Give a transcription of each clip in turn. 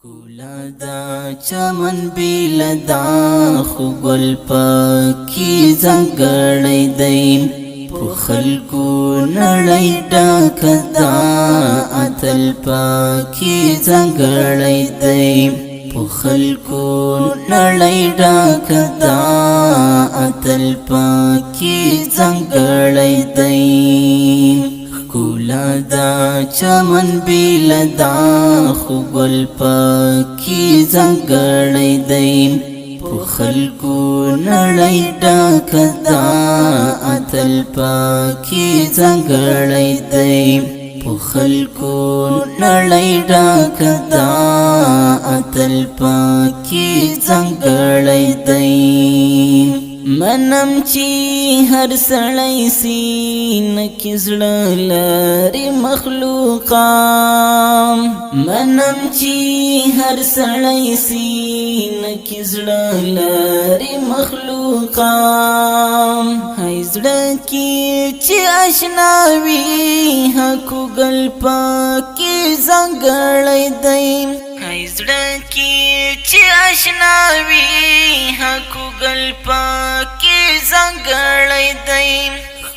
کولا دا چمن بیلدا خو گل پاکی زنگڑی دیم پو خلکو نڑی ڈاک دا اتل پاکی زنگڑی دیم پو خلکو نڑی ڈاک دا اتل پاکی زنگڑی دیم کولا دا چمن بیلدا خو گل پاکی زنگڑی دیم پو خلکو نڑی ڈاک دا اتل پاکی زنگڑی دیم پو خلکو نڑی ڈاک دا اتل پاکی زنگڑی دیم منم چی هر سړی سین کی زړه لري مخلوقام منم چی هر سړی سین کی زړه لري مخلوقام هی زړه کی چې آشنا وي حق گل پاکی زنګړی دی هی زړه کی چې آشنا وي حق گل پاکی زنګړی دی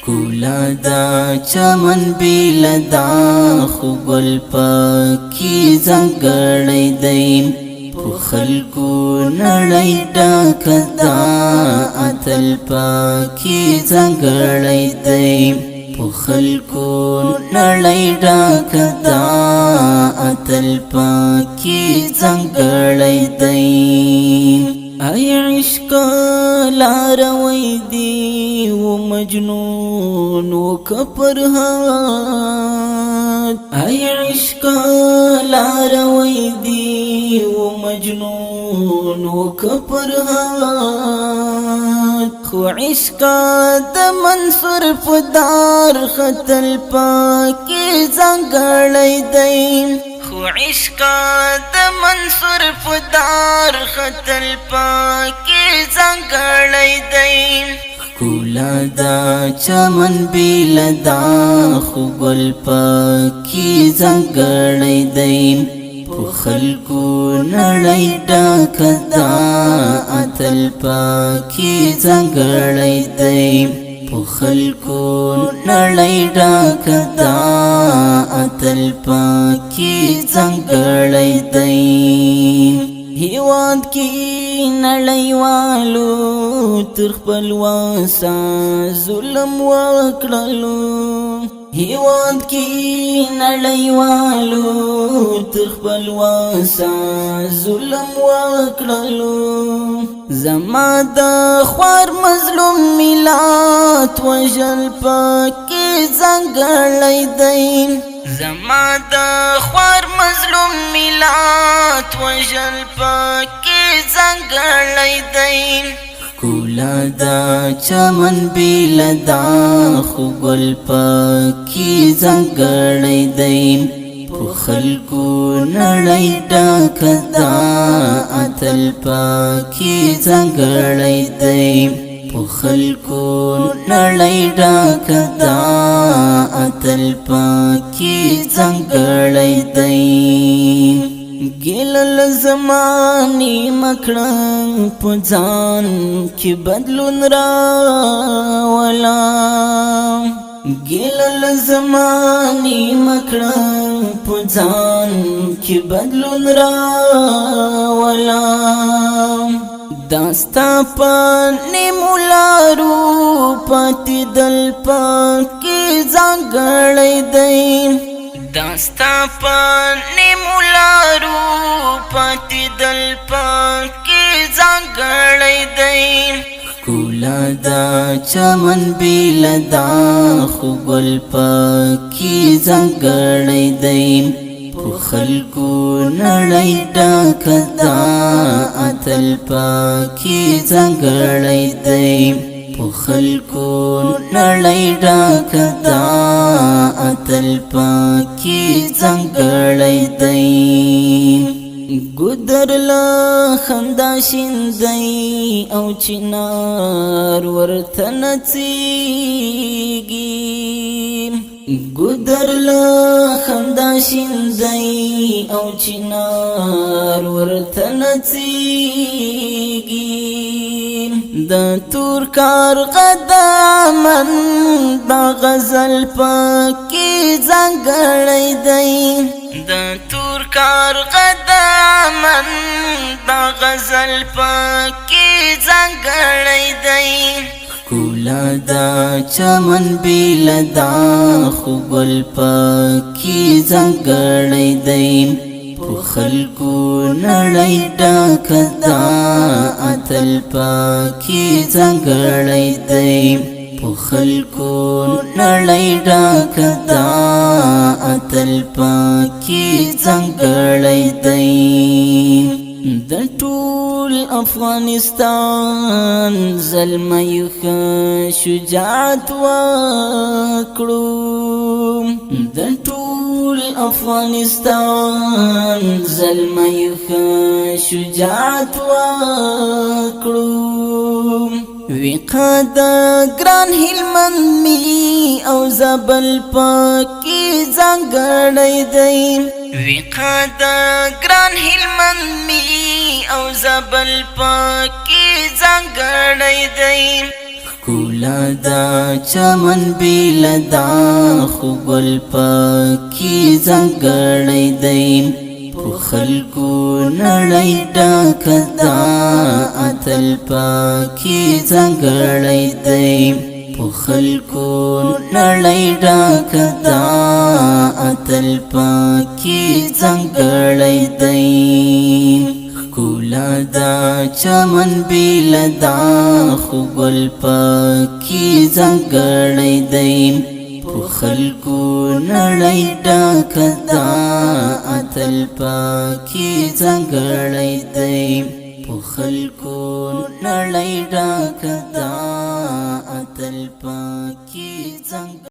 کولا دا چمن بیلدا خو گل پاکی زنګړی دی پو خلکو نړی ډاک دا اتل پاکی زنګړی دی پو خلکو نړی ډاک دا اتل پاکی زنګړی دی ای عشق لاروی دی و مجنون و کپرهات ای عشق لاروی دی و مجنون و کپرهات خو عشق د منصور پدار خطل پاکی زنګړی دی خو عشق د منصور پدار خطل پاکی زنګړی دی کولا دا چمن بیلدا خو گل پاکی زنګړی دی پو خلکو نړی ډاک دا اتل پاکی زنګړی دی پو خلکو نړی ډاک دا اتل پاکی زنګړی دی هیواد کی نړی والو تر خپل واسا ظلم وکړلو هیواد کی نړی والو تر خپل واسا ظلم وکړلو زما د خوار مظلوم ملت وژل پاکی زنګړی دی زما د خوار مظلوم ملت وژل پاکی زنګړی دی کولا دا چمن بیلدا خو گل پاکی زنګړی دی پو خلکو نړی ډاک دا اتل پاکی زنګړی دی پو خلکو نړی ډاک دا اتل پاکی زنګړی دی ګیلل زمانی مکړم په ځان کې بدلون راولا ګیلل زمانی مکړم په ځان کې بدلون راولا داستا پانی مولارو پاتی دل پاکی زنګړی دی داستا پانی مولارو پاتی دل پاکی زنګړی دی کولا دا چمن بیلدا خو گل پاکی زنګړی دی پو خلکو نړی ډاک دا اتل پاکی زنګړی دی پو خلکو نړی ډاک دا اتل پاکی زنګړی دی ګودرلا خندا شیندای او چنار ورته نڅیږي ګودرلا خندا شیندای او چنار سار ورته نڅیږي د تور کارغه د من دا غزل پکې ځانګړی دی د تور کارغه د من دا غزل پکې ځانګړی دی ښکلا دا چمن بیله دا خو ګل پکې ځانګړی دی په خلکو نړۍ ډکه دا اتل پکې ځانګړی دی په خلکو نړۍ ډکه دا اتل پکې ځانګړی دی د ټول افغانستان زلمی ښه شجاعت وکړو د ټول افغانستان زلمی ښه شجاعت وکړو ویقا د ګران هلمند می او زابل پکې ځانګړی دی ویقا د ګران هلمند می او زابل پکې ځانګړی دی ښکلا دا چمن بیله دا خو ګل پکې ځانګړی دی په خلکو نړۍ ډکه دا اتل پکې ځانګړی دی په خلکو نړۍ ډکه دا اتل پکې ځانګړی دی ښکلا دا چمن بیله دا خو ګل پکې ځانګړی دی په خلکو نړۍ ډکه دا اتل پکې ځانګړی دی په خلکو نړۍ ډکه دا اتل پکې ځانګړی